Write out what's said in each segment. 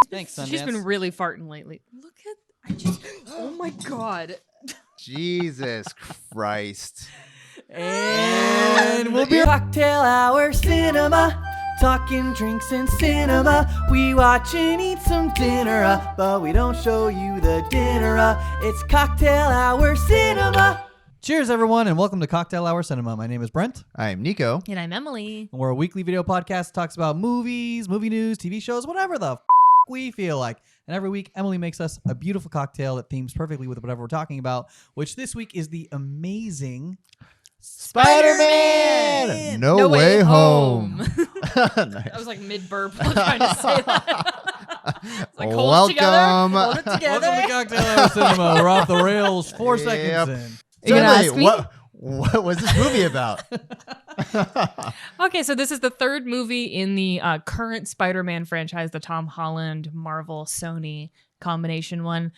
Thanks, Sundance. She's been really farting lately. Look at, oh my God. Jesus Christ. And we'll be Cocktail Hour Cinema. Talking drinks and cinema. We watch and eat some dinner, but we don't show you the dinner. It's Cocktail Hour Cinema. Cheers, everyone, and welcome to Cocktail Hour Cinema. My name is Brent. I'm Nico. And I'm Emily. We're a weekly video podcast that talks about movies, movie news, TV shows, whatever the we feel like. And every week, Emily makes us a beautiful cocktail that themes perfectly with whatever we're talking about, which this week is the amazing Spider-Man! No Way Home. Nice. I was like mid-burp while trying to say that. Like, welcome. Hold it together. Welcome to Cocktail Hour Cinema. We're off the rails 4 seconds in. So ask Emily, me? what was this movie about? Okay, so this is the third movie in the current Spider-Man franchise, the Tom Holland, Marvel, Sony combination one.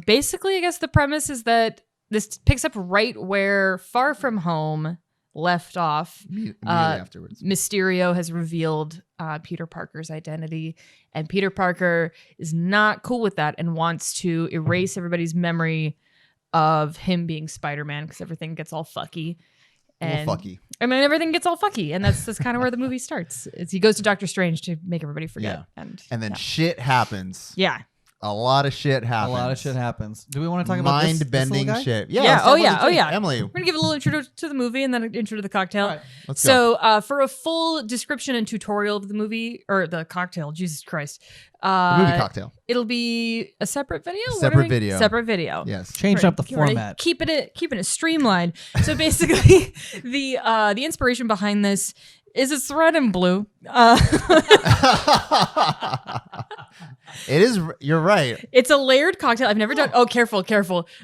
Basically, I guess the premise is that this picks up right where Far From Home left off. Immediately afterwards. Mysterio has revealed Peter Parker's identity, and Peter Parker is not cool with that and wants to erase everybody's memory of him being Spider-Man because everything gets all fucky. And fucky. I mean, everything gets all fucky, and that's kind of where the movie starts. He goes to Doctor Strange to make everybody forget. Yeah. And then shit happens. Yeah. A lot of shit happens. A lot of shit happens. Do we want to talk about this mind-bending little guy? shit? Yeah. let's Oh, talk yeah. about Oh, the- yeah. Emily, We're going to give a little intro to the movie and then an intro to the cocktail. All right. let's go. So for a full description and tutorial of the movie, or the cocktail, Jesus Christ. The movie cocktail. It'll be a separate video? Separate video. Separate video. Yes. Changed up the Already format. Keeping it streamlined. So basically, the inspiration behind this is it's red and blue. It is. You're right. It's a layered cocktail. I've never done. Oh, careful.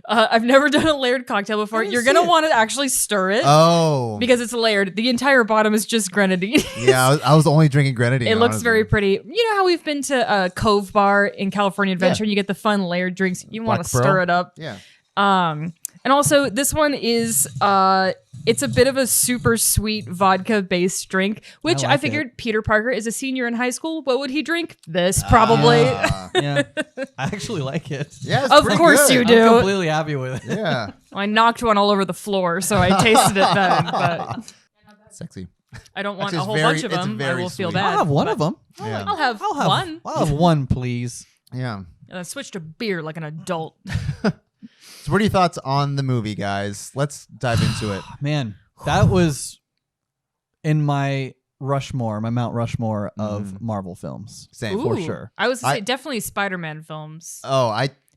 I've never done a layered cocktail before. You're gonna want to actually stir it. Oh. Because it's layered. The entire bottom is just grenadine. Yeah, I was only drinking grenadine. It looks honestly. very pretty. You know how we've been to Cove Bar in California Adventure and you get the fun layered drinks. You want to Black stir Pearl? it up. Yeah. And also this one is it's a bit of a super sweet vodka based drink, which I like figured Peter Parker is a senior in high school. What would he drink? This probably. Yeah. I actually like it. Yeah, it's Of pretty course good. you I'm do. completely happy with it. Yeah. I knocked one all over the floor, so I tasted it then. But Sexy. I don't want Actually, a it's whole very- bunch of it's them. I very will feel sweet. bad. I'll have one of them. Yeah. I'll have one. I'll have one, please. Yeah. Switch to beer like an adult. So, what are your thoughts on the movie, guys? Let's dive into it. Man, that was in my Rushmore, my Mount Rushmore of Marvel films. Same. For Ooh, sure. I was gonna say definitely Spider-Man films. Oh,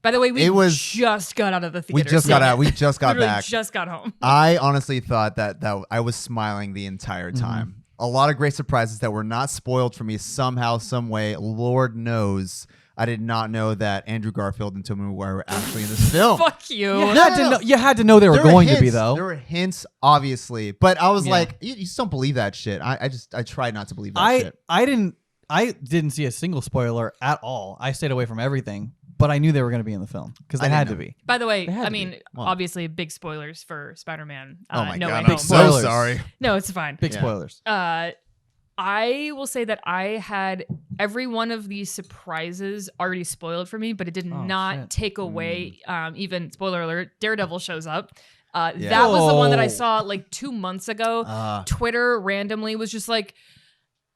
By the way, it was- just got out of the theater. we just got out. We just got Literally back. just got home. I honestly thought that I was smiling the entire time. A lot of great surprises that were not spoiled for me somehow, some way. Lord knows, I did not know that Andrew Garfield and Tobey Maguire were actually in this film. Fuck you. You had to know they were There were going to be, hints. though. There were hints, obviously, but I was Yeah. like, you just don't believe that shit. I tried not to believe that shit. I didn't see a single spoiler at all. I stayed away from everything, but I knew they were going to be in the film because they I had didn't to know. be. By the way, They had I to mean, be. Well. obviously, big spoilers for Spider-Man. Oh my No god, Way I'm Home. so Spoilers. sorry. No, it's fine. Big Yeah. spoilers. I will say that I had every one of these surprises already spoiled for me, but it did not shit. take away, even, spoiler alert, Daredevil shows up. Yeah. That was the one that I Oh. saw like 2 months ago. Twitter randomly was just like,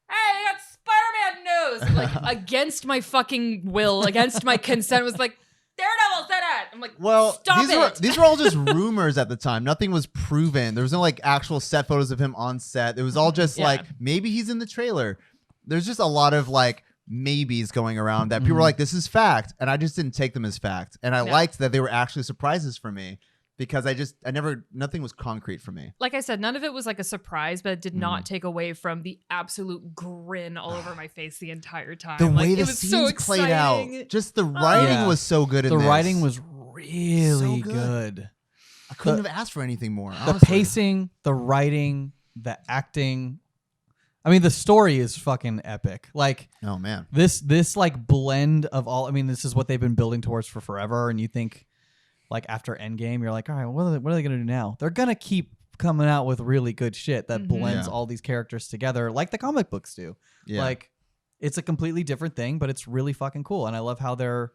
hey, I got Spider-Man news. Like, against my fucking will, against my consent, was like, Daredevil said it. I'm like, Well, stop these were all just rumors at the time. Nothing was proven. There was no like actual set photos of him on set. It was all just Yeah. like maybe he's in the trailer. There's just a lot of like maybes going around that people were like, this is fact, and I just didn't take them as fact. And I liked that they were actually surprises for me because nothing was concrete for me. Like I said, none of it was like a surprise, but it did not take away from the absolute grin all over my face the entire time. The Like, way it the was so scenes played out, exciting. just the writing Yeah. was so good in The this. writing was really So good. good. I couldn't have asked for anything more. The honestly. pacing, the writing, the acting. I mean, the story is fucking epic. Like Oh man. this like blend of all. I mean, this is what they've been building towards for forever. And you think, like after Endgame, you're like, all right, what are they gonna do now? They're gonna keep coming out with really good shit that blends Yeah. all these characters together, like the comic books do. Yeah. Like It's a completely different thing, but it's really fucking cool. And I love how they're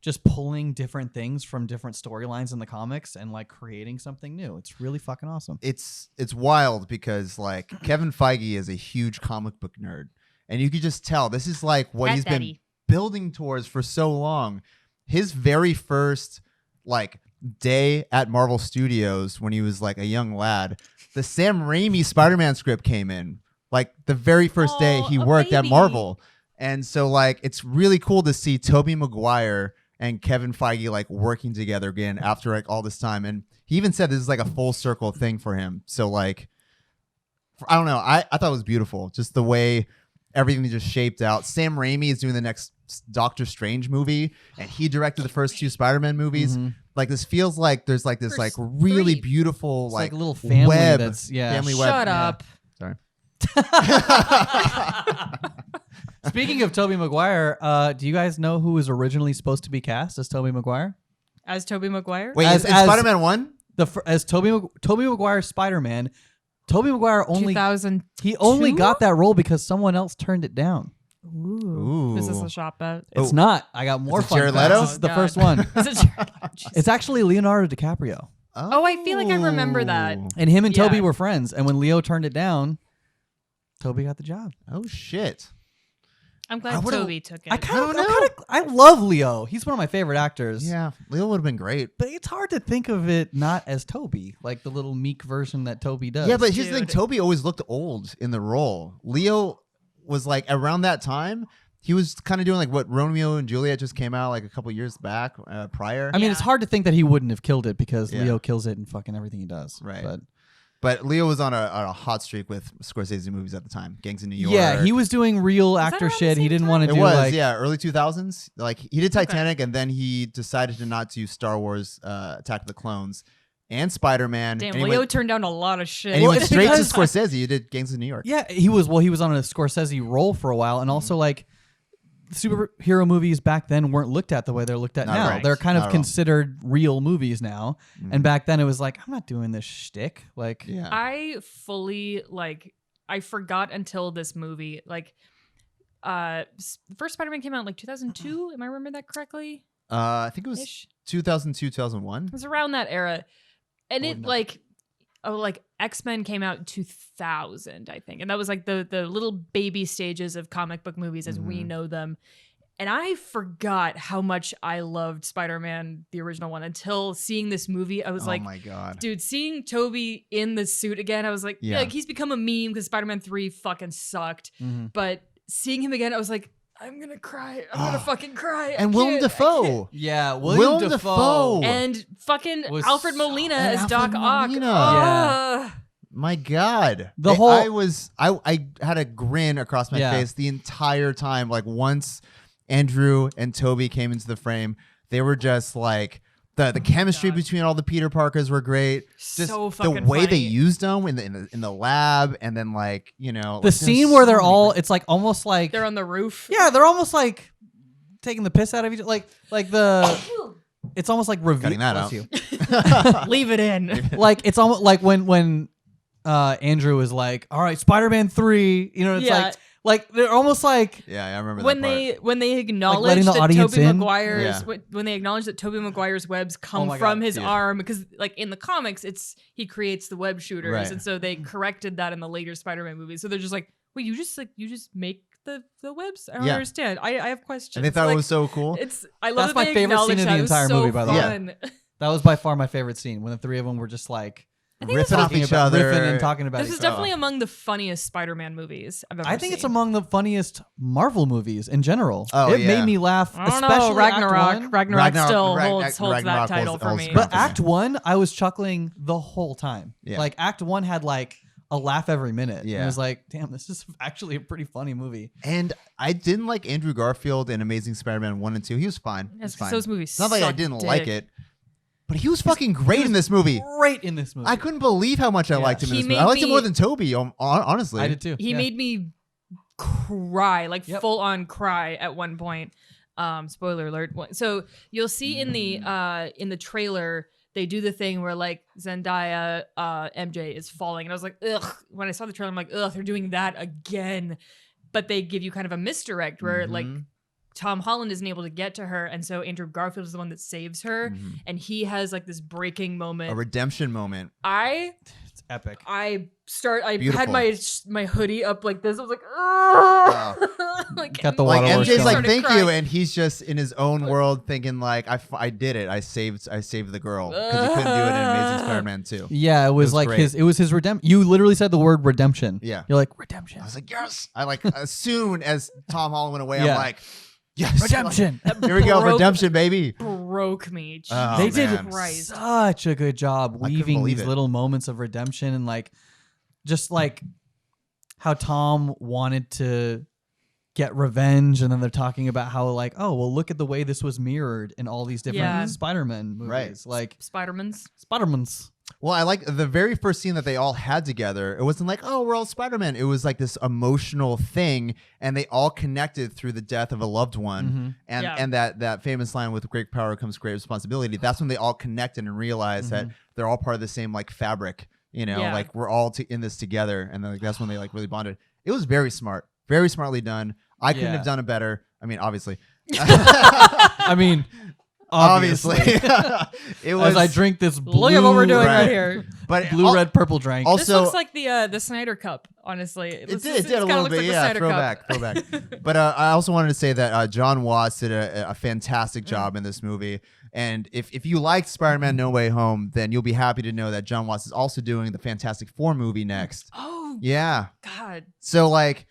just pulling different things from different storylines in the comics and like creating something new. It's really fucking awesome. It's wild because like Kevin Feige is a huge comic book nerd, and you could just tell this is like what he's been building towards for so long. His very first like day at Marvel Studios when he was like a young lad, the Sam Raimi Spider-Man script came in. Like the very first day he worked at Marvel. And so like it's really cool to see Tobey Maguire and Kevin Feige like working together again after like all this time. And he even said this is like a full circle thing for him. So like I don't know. I thought it was beautiful. Just the way everything just shaped out. Sam Raimi is doing the next Doctor Strange movie, and he directed the first 2 Spider-Man movies. Like this feels like there's like this like really beautiful like a little family web. That's Family web. Shut up. Sorry. Speaking of Tobey Maguire, do you guys know who was originally supposed to be cast as Tobey Maguire? As Tobey Maguire? Wait, as Spider-Man 1? As Tobey Maguire Spider-Man, Tobey Maguire only 2002? got that role because someone else turned it down. Ooh. This is a shot bet. It's not. I got more fun Jared facts. Leto? This is the first one. Is it Jared Leto? Jesus. It's actually Leonardo DiCaprio. Oh, I feel like I remember that. And him and Yeah. Toby were friends. And when Leo turned it down, Toby got the job. Oh shit. I'm glad Toby took it. I love Leo. He's one of my favorite actors. Yeah, Leo would have been great. But it's hard to think of it not as Toby, like the little meek version that Toby does. Yeah, but here's the thing. Toby always looked old in the role. Leo was like around that time. He was kind of doing like what Romeo and Juliet just came out like a couple years back prior. I mean, it's hard to think that he wouldn't have killed it because Yeah. Leo kills it in fucking everything he does. Right. But Leo was on a hot streak with Scorsese movies at the time. Gangs in New York. yeah, he was doing real actor around the shit. He same didn't want to It do was, like yeah, early 2000s. Like he did Titanic, and then he decided to not do Star Wars Attack of the Clones and Spider-Man. Damn, and he Leo went, turned down a lot of shit. and he went it's straight to because- Scorsese. He did Gangs in New York. Yeah, he was on a Scorsese role for a while, and also like superhero movies back then weren't looked at the way they're looked at Not now. right. They're kind Not of at all. considered real movies now, and back then it was like, I'm not doing this shtick. Like, Yeah. I fully I forgot until this movie. Like, the first Spider-Man came out in like 2002. Am I remembering that correctly? I think it was Ish. 2002, 2001. It was around that era, and Oh, it no. like X-Men came out in 2000, I think, and that was like the little baby stages of comic book movies as we know them. And I forgot how much I loved Spider-Man, the original one, until seeing this movie. I was Oh like, my god. dude, seeing Toby in the suit again, I was like, Yeah. like he's become a meme because Spider-Man 3 fucking sucked. But seeing him again, I was like, I'm gonna cry. I'm gonna fucking cry. And Willem Dafoe. yeah, Willem Dafoe. And fucking Was Alfred Molina and as Alfred Doc Ock. Molina. Ah. My god. The whole- I had a grin across my Yeah. face the entire time. Like once Andrew and Toby came into the frame, they were just like the chemistry between all the Peter Parkers were great. Just So the fucking way they funny. used them in the lab, and then like the like, scene there's where so they're many all, great- it's like almost like They're on the roof. yeah, they're almost like taking the piss out of each other. Like the it's almost like Cutting that out. Leave it in. Like it's almost like when Andrew is like, all right, Spider-Man 3, you know, it's Yeah. like they're almost like Yeah, I remember when that part. they acknowledge letting the that audience Tobey in? Maguire's Yeah. when they acknowledge that Tobey Maguire's webs come Oh my from God, his dude. arm, because like in the comics he creates the web shooters, Right. and so they corrected that in the later Spider-Man movies. So they're just like, wait, you just make the webs? I don't Yeah. understand. I have questions. And they thought Like, it was so cool. I love That's that my they favorite scene acknowledge of the that. It was entire so movie, by the way. fun. that was by far my favorite scene when the three of them were just like Ripping off talking each about other. riffing and talking about This each is other. definitely among the funniest Spider-Man movies I've ever I think seen. it's among the funniest Marvel movies in general. Oh, it yeah. made me laugh, I don't especially know, Ragnarok. Act 1. Ragnarok still Rag- holds Ragnarok that title holds- for holds me. the But Yeah. Act 1, I was chuckling the whole time. Yeah. Like Act 1 had like a laugh every minute. Yeah. And it was like, damn, this is actually a pretty funny movie. And I didn't like Andrew Garfield in Amazing Spider-Man 1 and 2. He was fine. He was Yes, 'cause fine. those movies It's not like I suck didn't dick. like it, but he was fucking great in this movie. Great in this movie. I couldn't believe how much I liked him in He this movie. made I liked him me- more than Toby, honestly. I did too. He Yeah. made me cry, like Yep. full on cry at one point. Spoiler alert. So you'll see in the trailer, they do the thing where like Zendaya, MJ is falling, and I was like, ugh. When I saw the trailer, I'm like, ugh, they're doing that again. but they give you kind of a misdirect where like Tom Holland isn't able to get to her, and so Andrew Garfield is the one that saves her, and he has like this breaking moment, a redemption moment. It's epic. I Beautiful. had my hoodie up like this. I was like, like, Got the Like water MJ's like, started thank crying. you, and he's just in his own world thinking like, I did it. I saved the girl because he couldn't do it in Amazing Spider-Man 2. Yeah, it was like great. it was his redemption. You literally said the word redemption. Yeah. You're like, redemption. I was like, yes. I like as soon as Tom Holland went away, Yeah. I'm like, yes, Redemption. Here we go, Broke- redemption, baby. broke me. Oh, They Jesus did Christ. such a good job couldn't weaving believe these it. little moments of redemption and like just like how Tom wanted to get revenge, and then they're talking about how like, oh well, look at the way this was mirrored in all these different Yeah. Spider-Man movies. Right. Like Spider-Man's. Spider-Man's. Well, I like the very first scene that they all had together. It wasn't like, oh, we're all Spider-Man. It was like this emotional thing, and they all connected through the death of a loved one. And Yeah. and that famous line, with great power comes great responsibility. That's when they all connected and realized that they're all part of the same like fabric. You know, Yeah. like we're all in this together, and then like, that's when they like really bonded. It was very smart, very smartly done. I couldn't Yeah. have done it better. I mean, obviously. I mean, Obviously. It was. As I drink this blue, Look at what we're doing right. right here. but blue, red, purple drink. Also, This looks like the Snyder Cup, honestly. It did a little bit, like yeah. The Snyder Throwback. Cup. But I also wanted to say that John Watts did a fantastic job in this movie. And if you liked Spider-Man No Way Home, then you'll be happy to know that John Watts is also doing the Fantastic Four movie next. Oh Yeah. God. So like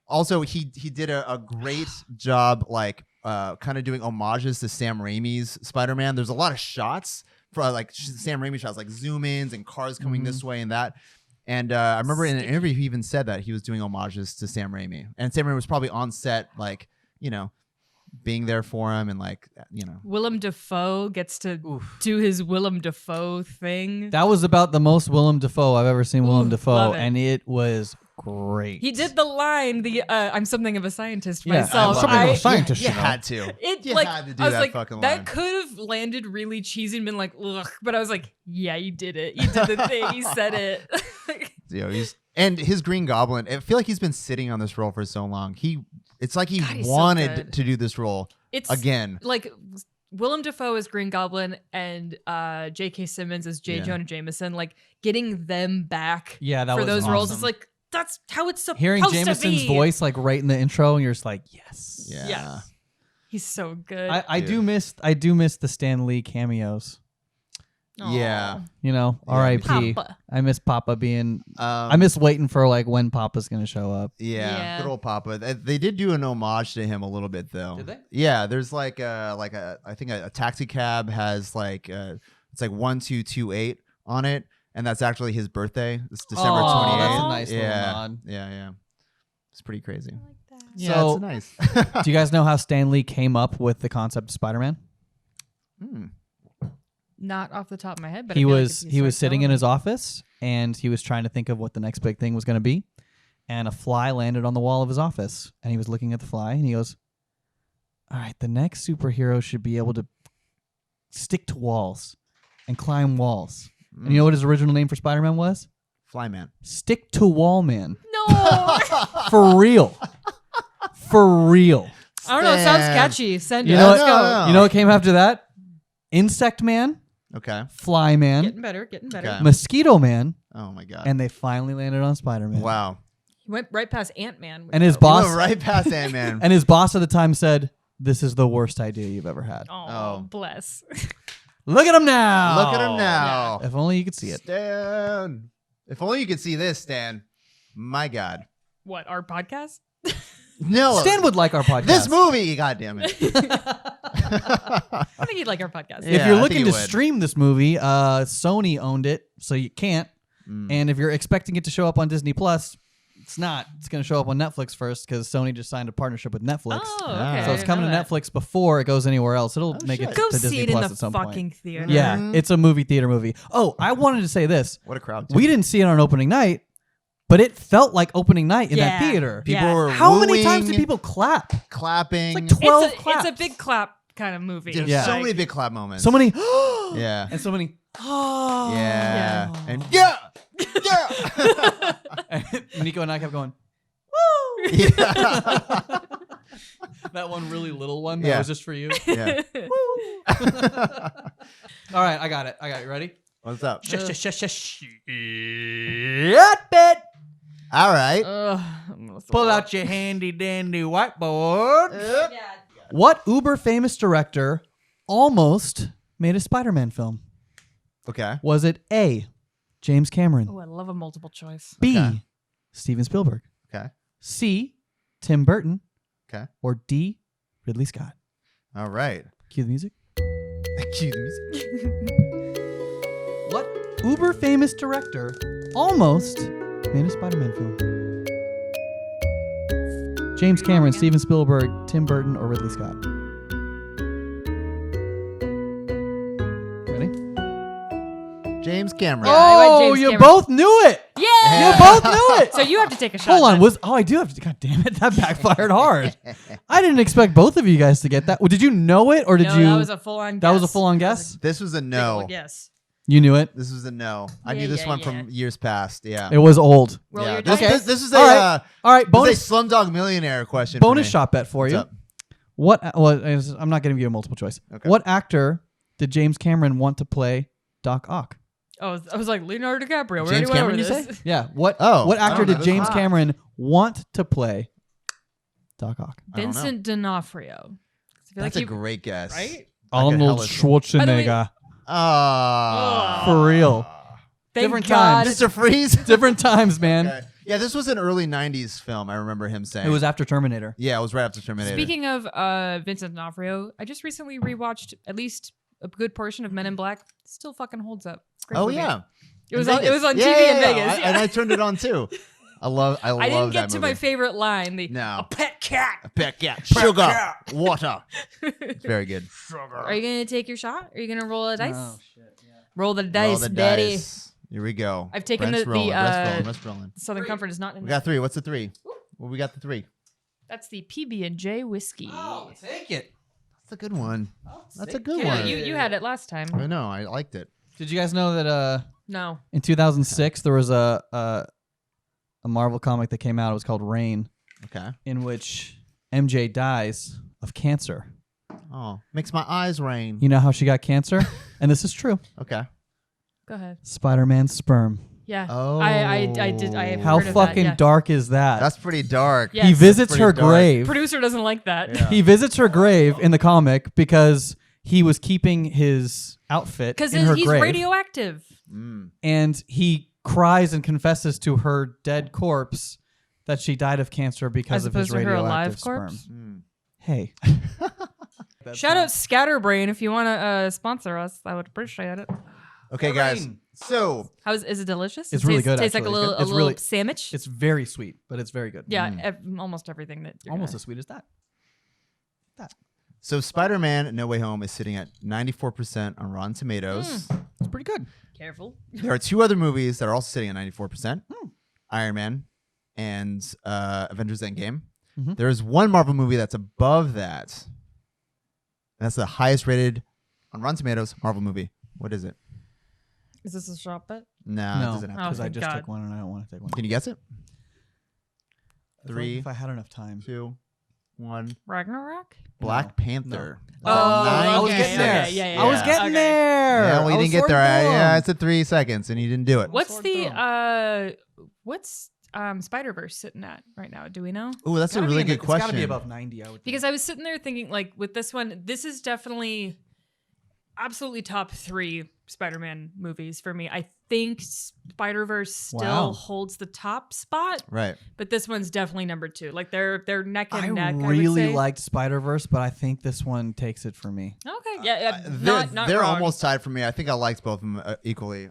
also he did a great job kind of doing homages to Sam Raimi's Spider-Man. There's a lot of shots for like Sam Raimi shots, like zoom ins and cars coming this way and that. And I remember in an interview he even said that he was doing homages to Sam Raimi, and Sam Raimi was probably on set, like, you know, being there for him, and like, you know, Willem Dafoe gets to do his Willem Dafoe thing. That was about the most Willem Dafoe I've ever seen. Willem Ooh, Dafoe, love it. and it was great. He did the line, I'm something of a scientist Yeah, myself. I'm something of a scientist. you you know. had to. You Like, had to do I was that like, fucking that line. could have landed really cheesy and been like, ugh. But I was like, yeah, you did it. You did the thing. You said it. You know, and his Green Goblin, I feel like he's been sitting on this role for so long. It's like he God, he's so wanted good. to do this role It's again. like Willem Dafoe as Green Goblin and J.K. Simmons as J. Yeah. Jonah Jameson, like getting them back Yeah, that for was those roles. awesome. It's like, that's how it's supposed Hearing to Jameson's be. voice like right in the intro, and you're just like, yes. Yeah. Yeah. He's so good. I do miss the Stan Lee cameos. Yeah. You know, Yeah, R.I.P. Papa. I miss Papa being. I miss waiting for like when Papa's gonna show up. Yeah, Yeah. good old Papa. They did do an homage to him a little bit, though. Did they? Yeah, there's I think a taxi cab has it's like 1228 on it, and that's actually his birthday. It's December Oh, 28th. that's a nice little yeah, nod. yeah. It's pretty crazy. So- Yeah, it's nice. Do you guys know how Stan Lee came up with the concept of Spider-Man? Not off the top of my head, but He I feel like was if you start sitting in telling his office, and he was trying to think of what the next big thing was going to be, and a fly landed on the wall of his office, and he was looking at the fly, and he goes, "All right, the next superhero should be able to stick to walls and climb walls." And you know what his original name for Spider-Man was? Flyman. Stick to Wall Man. No. For real. For real. I don't know. It sounds Stan. catchy. Send You it. know Let's what? go. No. You know what came after that? Insect Man, Okay. Fly Man, Getting better. Getting better. Okay. Mosquito Man, Oh my god. and they finally landed on Spider-Man. wow. He went right past Ant-Man. And his You boss went right past Ant-Man. and his boss at the time said, "This is the worst idea you've ever had." Oh, bless. Look at him now. Look at him now. If only you could see it. Stan. If only you could see this, Stan. My god. What, our podcast? No. Stan would like our podcast. This movie. God damn it. I think he'd like our podcast. Yeah. If you're I looking think to he would. stream this movie, Sony owned it, so you can't. Mm. And if you're expecting it to show up on Disney Plus, it's not. It's going to show up on Netflix first because Sony just signed a partnership with Netflix. Oh, Ah. okay. So I So it's didn't coming to know that. Netflix before it goes anywhere else. It'll make shit. it Go to see Disney it in Plus the at some fucking point. theater. Yeah, Mhm. it's a movie theater movie. Oh, I wanted to say this. What a crowd. too. We didn't see it on opening night, but it felt like opening night in that Yeah. theater. People Yeah. were How many times did wooing, people clap? clapping. It's like 12 It's a claps. big clap kind of movie. There's Yeah. so Like, many big clap moments. So many. Yeah. And so many. Oh. Yeah. Yeah. And yeah. Yeah. And Nico and I kept going. Yeah. That one really little one that Yeah. was just for you. Yeah. All right, I got it. Ready? What's up? Shit. All right. Pull out your handy dandy whiteboard. What uber famous director almost made a Spider-Man film? Okay. Was it A, James Cameron, Oh, I love a multiple choice. B, Okay. Steven Spielberg, Okay. C, Tim Burton, Okay. or D, Ridley Scott? All right. Cue the music. Cue the music. What uber famous director almost made a Spider-Man film? James Cameron, Steven Spielberg, Tim Burton, or Ridley Scott? Ready? James Cameron. Yeah, I went Oh, James you Cameron. both knew it. Yeah. You both knew it. So you have to take a shot. Hold on. then. I do have to. God damn it. That backfired hard. I didn't expect both of you guys to get that. Well, did you know it or did No, you? that was a full-on. That was a full-on guess? This was a no. Yes. You knew it? This was a no. I Yeah, knew this yeah, one yeah. from years past. Yeah. It was old. Roll Yeah. your This, dice. this is a All right. All right. bonus Bonus Slumdog Millionaire question. bonus for me. shot bet for What's you. up? What? Well, I'm not giving you a multiple choice. Okay. What actor did James Cameron want to play Doc Ock? Oh, I was like Leonardo DiCaprio. We James already went Cameron, over you this. say? Yeah. What? Oh, What I actor don't know did this James one. Cameron want to play Doc Ock? I don't know. Vincent D'Onofrio. I feel That's like a great guess. right? Arnold hell is- Schwarzenegger. Ah. For real. Thank Different God. times. Mr. Freeze. Different times, man. Okay. Yeah, this was an early '90s film. I remember him saying It was after Terminator. Yeah, it was right after Terminator. Speaking of Vincent D'Onofrio, I just recently rewatched at least a good portion of Men in Black. Still fucking holds up. Great oh movie. yeah, It was In on, it was on Vegas. TV in Yeah, Vegas. and I turned it on too. I love I didn't get that to movie. my favorite line. The No. a pet cat. A pet cat, sugar, water. It's very good. Are you gonna take your shot? Are you gonna roll a dice? Oh, shit. Yeah. Roll the Roll dice, the daddy. dice. Here we go. I've taken Brent's the rolling. Brent's rolling. Southern Comfort is not in We there. got 3. What's the 3? Well, we got the 3. That's the PB&J whiskey. Oh, take it. That's a good one. That's a good Yeah, one. you had it last time. I know. I liked it. Did you guys know that No. in 2006 there was a Marvel comic that came out? It was called Rain, Okay. in which MJ dies of cancer. Oh, makes my eyes rain. You know how she got cancer? And this is true. Okay. Go ahead. Spider-Man's sperm. Yeah. Oh. I did. I have How heard of fucking that, yeah. dark is that? That's pretty dark. Yeah. He Yes, visits pretty her dark. grave. Producer doesn't like that. Yeah. He visits her grave in the comic because he was keeping his outfit Because in her he's grave. radioactive. Mm. And he cries and confesses to her dead corpse that she died of cancer because As of his opposed to her radioactive alive sperm. corpse? Mm. Hey. Shout out Scatterbrain if you want to sponsor us. I would appreciate it. Okay, guys. Rain. So, Is it delicious? It's It really tastes, good, Tastes like a actually. little, It's a little really- sandwich. It's very sweet, but it's very good. yeah, Mm. almost everything that you're Almost gonna- as sweet as that. Spider-Man No Way Home is sitting at 94% on Rotten Tomatoes. It's pretty good. Careful. There are 2 other movies that are also sitting at 94%. Hmm. Iron Man and Avengers Endgame. Mhm. There is one Marvel movie that's above that. That's the highest rated on Rotten Tomatoes Marvel movie. What is it? Is this a shot bet? No, it No, doesn't have to. Oh, because I thank just God. took one and I don't want to take one. Can you guess it? If I- 3, If I had enough time. 2, 1. Ragnarok? Black Panther. Oh, I was okay, getting there. okay, yeah, yeah, I was yeah. getting Okay. there. Yeah, well, you I was didn't get sorting there. through Yeah, them. it's at 3 seconds, and you didn't do it. What's Sword the throw. what's Spider-Verse sitting at right now? Do we know? Oh, that's a Gotta be really in the- good question. It's got to be above 90, I would think. Because I was sitting there thinking, like, with this one, this is definitely absolutely top 3 Spider-Man movies for me. I think Spider-Verse still Wow. holds the top spot, Right. but this one's definitely number 2. Like they're neck and I neck. really I would say. liked Spider-Verse, but I think this one takes it for me. Okay, yeah, not They're wrong. almost tied for me. I think I liked both of them equally.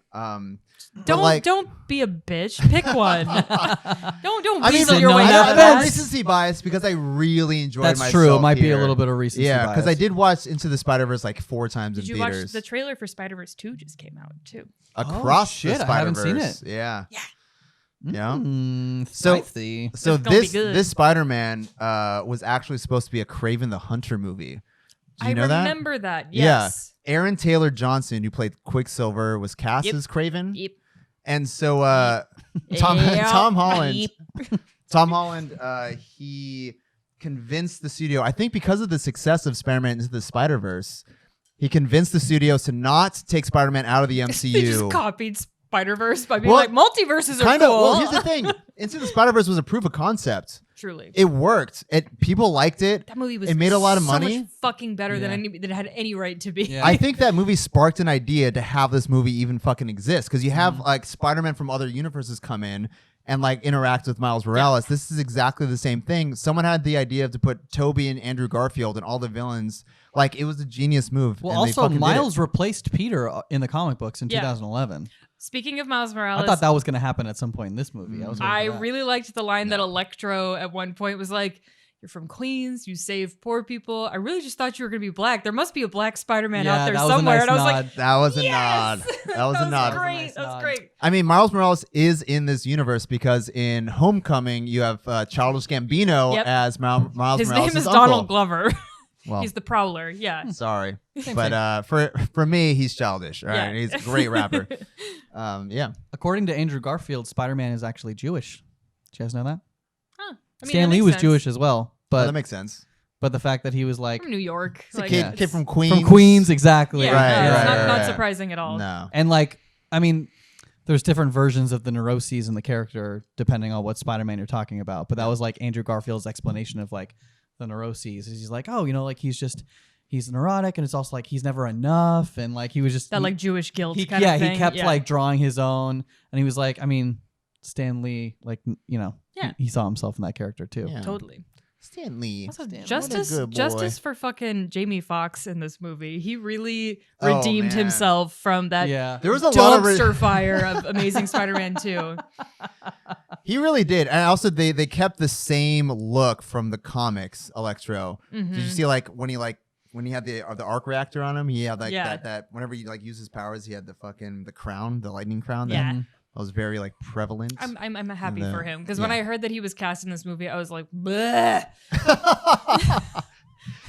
But Don't like, don't be a bitch. Pick one. don't I mean, weasel so your no way I out have of a that. recency bias because I really enjoyed That's myself. true. It might be a here. little bit of recency Yeah, bias. because I did watch Into the Spider-Verse like 4 times Did in you theaters. watch the trailer for Spider-Verse 2 just came out too? Across shit, the I haven't Spider-Verse. seen it. Yeah. Yeah. So, So- spicy. So It's gonna be this good. this Spider-Man was actually supposed to be a Craven the Hunter movie. Do you know that? remember that. Yes. Yeah. Aaron Taylor Johnson, who played Quicksilver, was cast Yep. as Craven. Yep. And so Tom Yeah. Holland Yep. Tom Holland, he convinced the studio, I think because of the success of Spider-Man Into the Spider-Verse, he convinced the studios to not take Spider-Man out of the MCU. They just copied Spider-Verse by being like, multiverses are kind of. cool. Well, here's the thing. Into the Spider-Verse was a proof of concept. Truly. It worked. People liked it. That movie was it made a lot of so money. much fucking better than it had any right to be. Yeah. I think that movie sparked an idea to have this movie even fucking exist because you have like Spider-Man from other universes come in and like interact with Miles Morales. Yeah. This is exactly the same thing. Someone had the idea to put Tobey and Andrew Garfield and all the villains. Like it was a genius move. Well, also Miles replaced Peter in the comic books in 2011. Speaking of Miles Morales, I thought that was going to happen at some point in this movie. I really liked the line that Electro at one point was like, "You're from Queens, you save poor people. I really just thought you were going to be black. There must be a black Spider-Man out there somewhere." And I was like, that was a yes! nod. That was a nod. Great. That was great. I mean, Miles Morales is in this universe because in Homecoming, you have Childish Gambino as Miles Morales' His name is uncle. Donald Glover. Well, he's the Prowler. Yeah. Sorry, but for me, he's childish. All right, he's a great rapper. Yeah. According to Andrew Garfield, Spider-Man is actually Jewish. Did you guys know that? Huh. I mean, Stan Lee was Jewish as well, but that makes sense. But the fact that he was like from New York, it's a kid from Queens. From Queens, exactly. Yeah, not surprising at all. No. And like, I mean, there's different versions of the neuroses in the character depending on what Spider-Man you're talking about. But that was like Andrew Garfield's explanation of like the neuroses. He's like, oh, like he's neurotic, and it's also like he's never enough, and like he was just that like Jewish guilt kind of thing. He kept like drawing his own, and he was like, I mean, Stan Lee, like he saw himself in that character too. Yeah. Totally. Stan Lee. Also, Stan, justice for fucking Jamie Foxx in this movie. He really redeemed himself from that there was a lot of dumpster fire of Amazing Spider-Man 2. He really did. And also they kept the same look from the comics, Electro. Mm-hmm. Did you see like when he had the arc reactor on him, he had like that whenever he like used his powers, he had the crown, the lightning crown. Yeah. That was very like prevalent. I'm happy for him because when I heard that he was cast in this movie, I was like, bleh.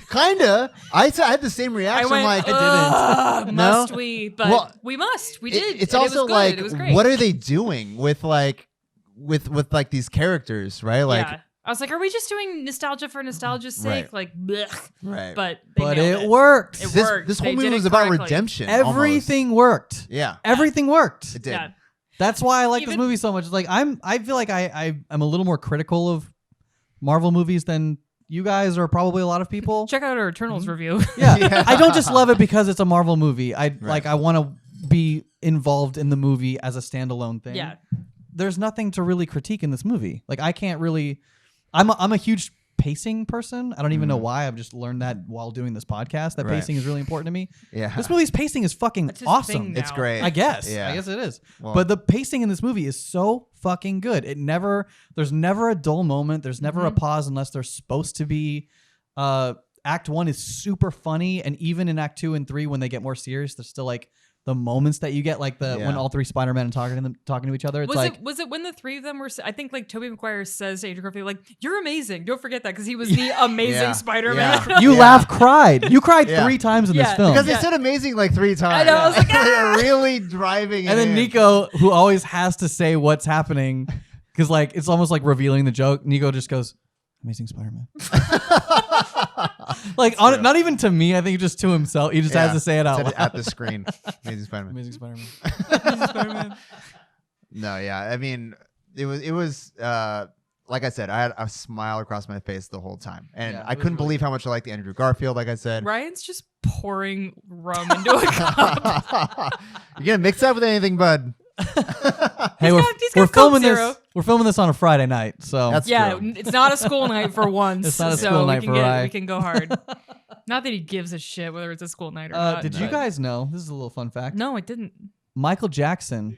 Kinda. I had the same reaction. I didn't. Must we? But we must. We did. It's also like, it was great. what are they doing with like these characters, right? Like, I was like, are we just doing nostalgia for nostalgia's sake? Right. Like, blech. Right. But it worked. It worked. This whole They movie did was it about correctly. redemption. Everything almost. worked. Yeah. Everything worked. It did. Yeah. That's why I like this movie so much. It's like I feel like I'm a little more critical of Marvel movies than you guys or probably a lot of people. Check out our Eternals review. Yeah. I don't just love it because it's a Marvel movie. I want to be involved in the movie as a standalone thing. Yeah. There's nothing to really critique in this movie. Like I can't really. I'm a huge pacing person. I don't even know why. I've just learned that while doing this podcast. That pacing is really important to me. Yeah. This movie's pacing is fucking awesome. It's great. I guess. Yeah. I guess it is. Well, but the pacing in this movie is so fucking good. There's never a dull moment. There's never a pause unless there's supposed to be. Act 1 is super funny, and even in Act 2 and 3, when they get more serious, there's still like the moments that you get, like when all three Spider-Men are talking to each other. It's was it when the three of them were? I think like Tobey Maguire says to Andrew Garfield, like, "You're amazing. Don't forget that," because he was the amazing Spider-Man. Yeah. You cried. You cried 3 times in this film because they said amazing like 3 times. I know. I was like, they're really driving. And then Nico, who always has to say what's happening, because like it's almost like revealing the joke. Nico just goes, "Amazing Spider-Man." Like not even to me, I think just to himself. He just has to say it out loud. At the screen. Amazing Spider-Man. Amazing Spider-Man. Amazing Spider-Man. No, yeah. I mean, it was like I said, I had a smile across my face the whole time. And I couldn't believe how much I liked the Andrew Garfield, like I said. Ryan's just pouring rum into a cup. You're gonna mix that with anything, bud. Hey, we're filming this. We're filming this on a Friday night, so That's true. It's not a school night for once. It's not a school night for Ryan. We can go hard. Not that he gives a shit whether it's a school night or not. Did you guys know? This is a little fun fact. No, I didn't. Michael Jackson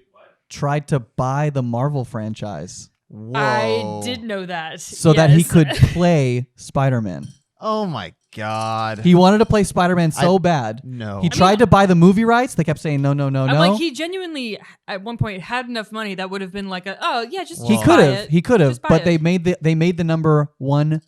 tried to buy the Marvel franchise. Whoa. I did know that. So that he could play Spider-Man. Oh my God. He wanted to play Spider-Man so bad. No. He tried to buy the movie rights. They kept saying no. I'm like, he genuinely at one point had enough money that would have been like just he could have. He could have, but they they made the number $1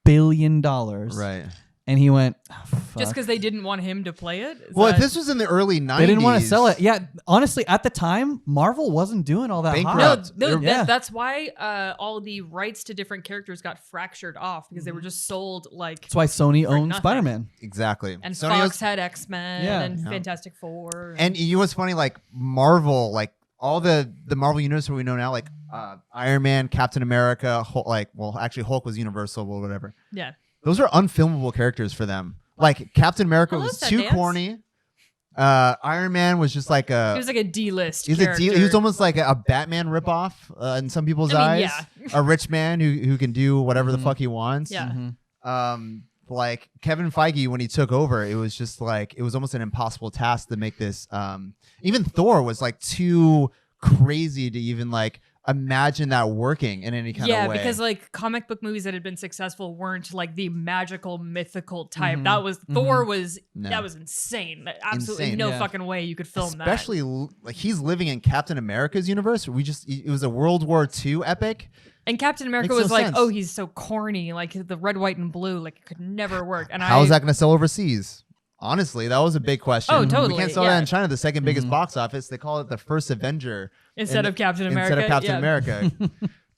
billion. Right. and he went, oh, fuck. Just because they didn't want him to play it? Well, if this was in the early 90s. They didn't want to sell it. Yeah, honestly, at the time, Marvel wasn't doing all that Bankrupt. hot. No, Yeah. that's why all the rights to different characters got fractured off because they were just sold like. That's why Sony For owned nothing. Spider-Man. Exactly. And Sony Fox was- had X-Men Yeah. and Yeah. Fantastic Four. And you know what's funny? Like Marvel, like all the Marvel universe that we know now, like Iron Man, Captain America, actually Hulk was Universal, but whatever. yeah. Those are unfilmable characters for them. Like Captain America I love was that too dance. corny. Iron Man was just like He a. was like a D-list He character. was almost like a Batman ripoff in some people's I eyes. mean, yeah. A rich man who can do whatever the fuck he wants. Yeah. Like Kevin Feige, when he took over, it was just like it was almost an impossible task to make this. Even Thor was like too crazy to even like imagine that working in any kind of way. Because like comic book movies that had been successful weren't like the magical mythical type. That was Thor was No. that was insane. Absolutely Insane. no Yeah. fucking way you could film Especially like he's living in Captain America's universe. It was a World War II epic. that. And Captain America Makes was no like, sense. oh, he's so corny, like the red, white, and blue, like it could never work. And How is that going to sell overseas? Honestly, that was a big question. Oh, totally, We can't sell yeah. that in China, the second biggest box office. They call it the first Avenger instead of Captain America? Instead of Captain yeah. America.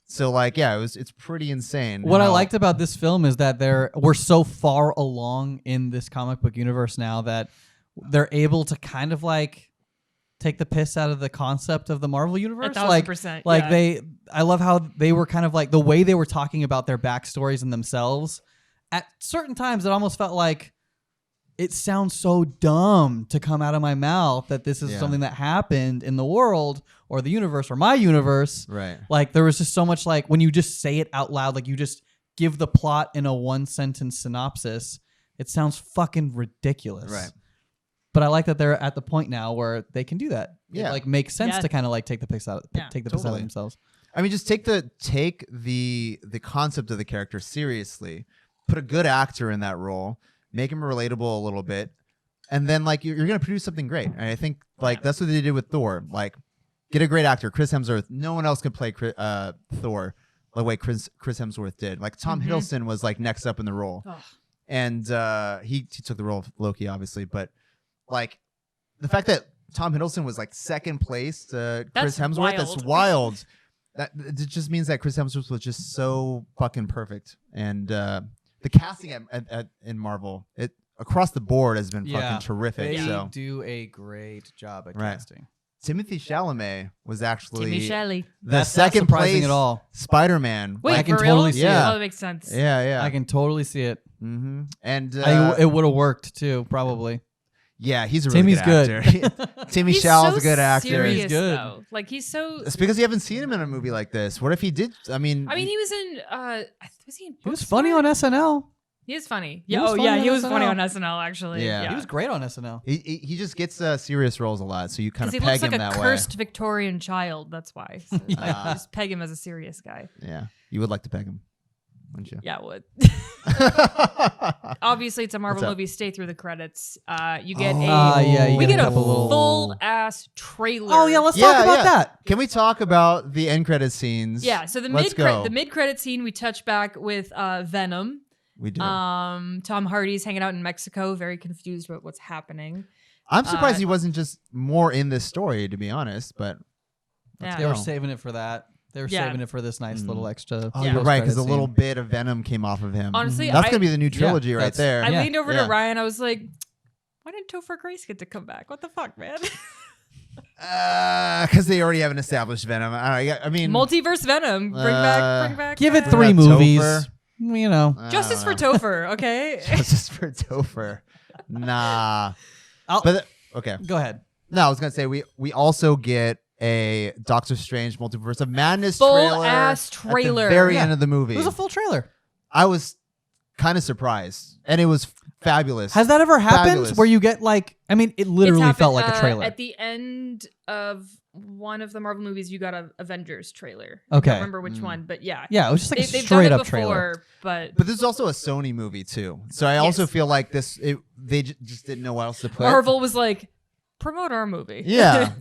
So like, yeah, it's pretty insane. What I how- liked about this film is that we're so far along in this comic book universe now that they're able to kind of like take the piss out of the concept of the Marvel universe. 1000%, Like yeah. I love how they were kind of like the way they were talking about their backstories and themselves. At certain times, it almost felt like it sounds so dumb to come out of my mouth that this is Yeah. something that happened in the world or the universe or my universe. Right. Like there was just so much like when you just say it out loud, like you just give the plot in a 1-sentence synopsis, it sounds fucking ridiculous. Right. But I like that they're at the point now where they can do that. Yeah. It like makes sense Yeah. to kind of like take the piss out Yeah. take the piss out of Totally. themselves. I mean, just take the concept of the character seriously. Put a good actor in that role. Make him relatable a little bit, and then like you're gonna produce something great. And I think like that's what they did with Thor. Like, get a great actor, Chris Hemsworth. No one else could play Thor the way Chris Hemsworth did. Like Tom Hiddleston was like next up in the role, Ugh. and he took the role of Loki, obviously. But like the fact that Tom Hiddleston was like second place to Chris That's Hemsworth, that's wild. wild. That it just means that Chris Hemsworth was just so fucking perfect, and the casting in Marvel, it across the board has been fucking terrific. They So do a great job at Right. casting. Timothy Chalamet was actually Timmy Shelley. the That's not second surprising place at all. Spider-Man. Wait, I can for real? totally see it. Oh, that makes sense. Yeah. I can totally see it. Mm-hmm. And It would have worked too, probably. yeah, he's a really Timmy's good actor. Timmy He's Chalamet's so a good actor. serious, He's good. though. Like he's so. It's because you haven't seen him in a movie like this. What if he did? I mean, he was in. Was he in? He was Booksmart? funny on SNL. He is funny. He Yeah. was Oh funny yeah, on he was funny SNL. on SNL actually. Yeah. He was great on SNL. he just gets serious roles a lot, so you kind Because of he peg looks like him a that cursed Victorian child. That's why. So I Yeah. just peg him as a serious guy. way. Yeah, you would like to peg him, wouldn't you? Yeah, I would. Obviously, it's a Marvel What's up? movie. Stay through the credits. You get you we get get a a couple little- full ass trailer. Oh yeah, let's talk about that. Can we talk about the end credit scenes? Yeah, so Let's go. the mid credit scene, we touch back with Venom. We do. Tom Hardy's hanging out in Mexico, very confused about what's happening. I'm surprised he wasn't just more in this story, to be honest. But Yeah. They were go. saving it for that. They were Yeah. saving it for this nice little extra. oh, you're right, post-credit because a little scene. bit of Venom came off of him. Honestly, that's I- gonna be the new trilogy right that's- there. I Yeah. leaned over Yeah. to Ryan. I was like, "Why didn't Topher Grace get to come back? What the fuck, man?" Because they already have an established Venom. I mean, Multiverse Venom. Bring back. Give it uh, 3 Topher. movies. You know. Justice for Topher. Topher, okay? Justice for Topher. Nah. I'll- But okay. Go ahead. No, I was gonna say we also get a Doctor Strange Multiverse of Madness Full trailer ass at trailer. the very Yeah. end of the movie. It was a full trailer. I was kind of surprised, and it was fabulous. Has that ever happened Fabulous. where you get like? I mean, it literally It's felt happened, like a trailer. At the end of one of the Marvel movies, you got a Avengers trailer. Okay. I don't remember which one, but yeah. Yeah, it was just like a They've straight done it up before, trailer. but But this is also a Sony movie too, so I also feel like they just didn't know what else to put. Marvel was like, promote our movie. Yeah.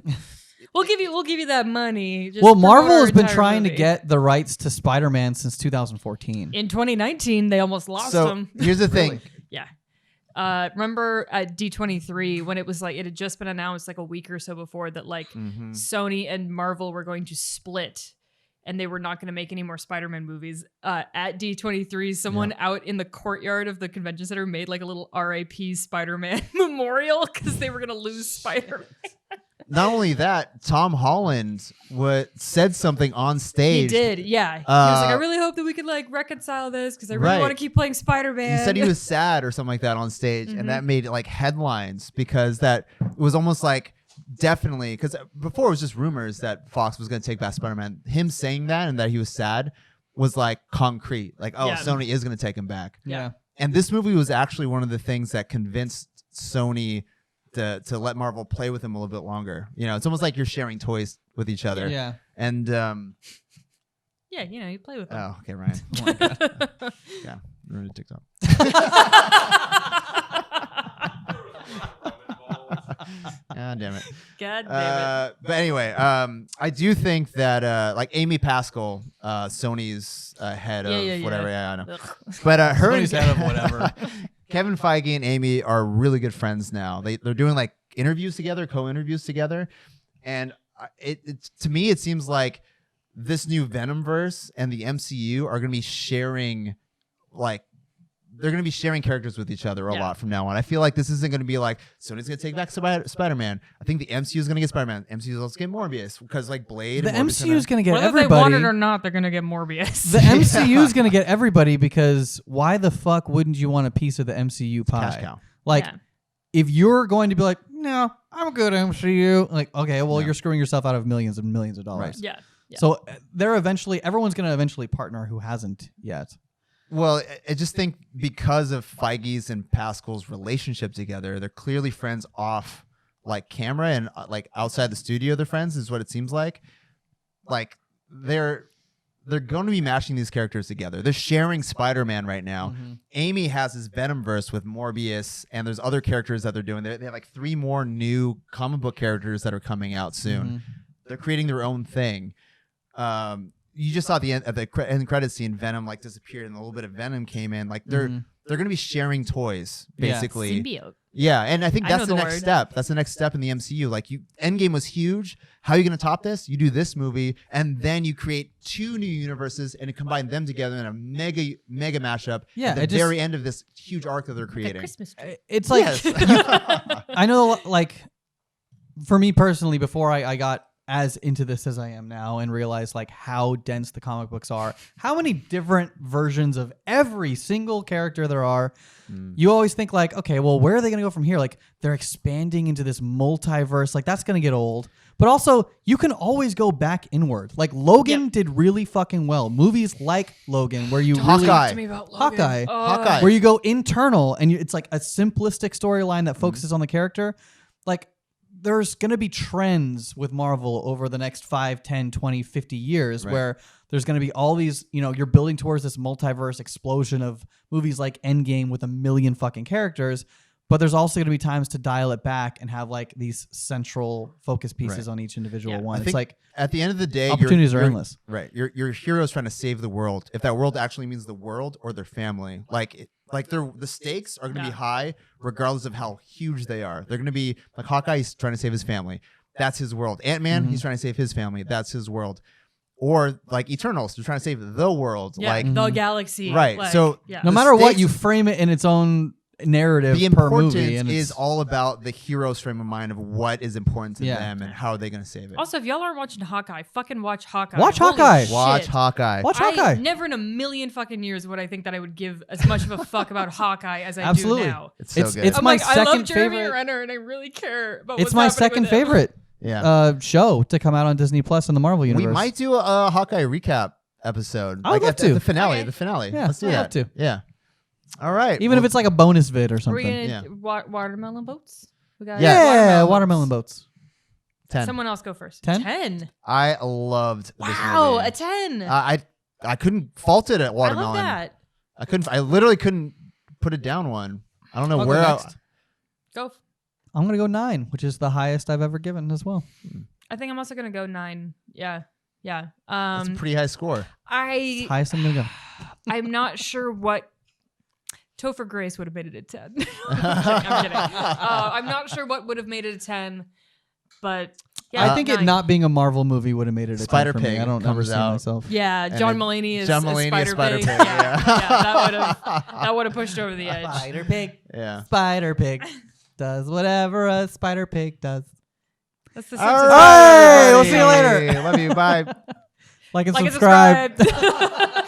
we'll give you that money. Just Well, promote Marvel our has been entire trying to movie. get the rights to Spider-Man since 2014. In 2019, they almost lost So them. here's the thing: Yeah. remember at D23 when it was like it had just been announced like a week or so before that like Sony and Marvel were going to split and they were not going to make any more Spider-Man movies. At D23, someone out in the courtyard of the convention center made like a little RIP Spider-Man memorial because they were going to lose Spider-Man. Not only that, Tom Holland said something on stage. He did, yeah. He was like, I really hope that we can like reconcile this because I really want to keep playing Spider-Man. He said he was sad or something like that on stage, and that made like headlines because that was almost like definitely because before it was just rumors that Fox was going to take back Spider-Man. Him saying that and that he was sad was like concrete, like Sony is going to take him back. Yeah. And this movie was actually one of the things that convinced Sony to let Marvel play with him a little bit longer. You know, it's almost like you're sharing toys with each other. Yeah. And yeah, you know, you play with them. oh, okay, Ryan. Oh my God. Yeah, ruined TikTok. God damn it. God damn it. But anyway, I do think that like Amy Pascal, Sony's head of whatever. Yeah, I know. Ugh. But her Sony's head of whatever. Kevin Feige and Amy are really good friends now. They're doing like interviews together, co-interviews together, and it to me it seems like this new Venomverse and the MCU are going to be sharing like. They're going to be sharing characters with each other a lot from now on. I feel like this isn't going to be like Sony's going to take back Spider-Man. I think the MCU is going to get Spider-Man. MCU is also going to get Morbius because like Blade. The and MCU is going to get Whether everybody. they want it or not, they're going to get Morbius. The MCU is going to get everybody because why the fuck wouldn't you want a piece of the MCU pie? Cash cow. Like, if you're going to be like, no, I'm good MCU. Like, okay, well, you're screwing yourself out of millions and millions of dollars. Right. Yeah. So everyone's going to eventually partner who hasn't yet. Well, I just think because of Feige's and Pascal's relationship together, they're clearly friends off like camera and like outside the studio. They're friends, is what it seems like. Like they're going to be mashing these characters together. They're sharing Spider-Man right now. Amy has this Venomverse with Morbius, and there's other characters that they're doing. They have like 3 more new comic book characters that are coming out soon. They're creating their own thing. You just saw the end credit scene. Venom like disappeared, and a little bit of Venom came in. Like they're going to be sharing toys, basically. Symbiote. Yeah, and I think that's the the next word. step. That's the next step in the MCU. Like Endgame was huge. How are you going to top this? You do this movie, and then you create 2 new universes and combine them together in a mega mashup. Yeah, at the very end of this huge arc that they're The creating. Christmas tree. It's like, Yes. I know, like, for me personally, before I got as into this as I am now and realize like how dense the comic books are, how many different versions of every single character there are. You always think like, okay, well, where are they going to go from here? Like they're expanding into this multiverse. Like that's going to get old. But also you can always go back inward. Like Logan did really fucking well. Movies like Logan where you Hawkeye. Talk to me about Logan. Hawkeye. Hawkeye. Where you go internal and it's like a simplistic storyline that focuses on the character. Like there's going to be trends with Marvel over the next 5, 10, 20, 50 years where there's going to be all these, you know, you're building towards this multiverse explosion of movies like Endgame with 1 million fucking characters. But there's also going to be times to dial it back and have like these central focus pieces on each individual one. I It's think like at the end of the day, opportunities are you're- endless. Right. Your hero's trying to save the world. If that world actually means the world or their family, the stakes are going to be high regardless of how huge they are. They're going to be like Hawkeye's trying to save his family. That's his world. Ant-Man, he's trying to save his family. That's his world. Or like Eternals, they're trying to save the world. Yeah, Like the galaxy. Right, Like, so- yeah. No The matter what, stakes- you frame it in its own narrative the per importance movie. And is it's, all about the hero's frame of mind of what is important to Yeah. them and how are they going to save it. Also, if y'all aren't watching Hawkeye, fucking watch Hawkeye. Watch Holy Hawkeye. shit. Watch Hawkeye. Watch Hawkeye. Never in a million fucking years would I think that I would give as much of a fuck about Hawkeye as I Absolutely. do now. It's so good. It's I'm my like, I love second Jeremy favorite. Renner and I really care about It's what's my happening second with him. favorite yeah. show to come out on Disney Plus in the Marvel universe. We might do a Hawkeye recap episode. I would love at to. the finale. Okay. The finale. Yeah, Let's do I'd that. love to. Yeah. All right. Even if it's like a bonus vid or Are we something. gonna Yeah. watermelon boats? We got Yeah, watermelon boats. 10. Someone else go first. 10? 10. I loved this Wow, movie. a 10. I couldn't fault it at I watermelon. love that. I literally couldn't put it down one. I don't know I'll go where next. Go. I'm going to go 9, which is the highest I've ever given as well. I think I'm also gonna go 9. Yeah. Yeah. It's a pretty high score. I Highest I'm going to go. I'm not sure what Topher Grace would have made it a 10. I'm kidding. I'm not sure what would have made it a 10, but yeah, I think it not being a Marvel movie would have made it a Spider 10 for me. Pig I don't comes understand out. myself. Yeah, John Mulaney is John Mulaney is Spider Pig. Spider-Pig, That would have pushed over the edge. Spider Pig. Yeah. Spider Pig does whatever a Spider Pig does. That's the All Simpsons. right, Hey, we'll see you later. Love you. Bye. Like and Like and subscribe. subscribe.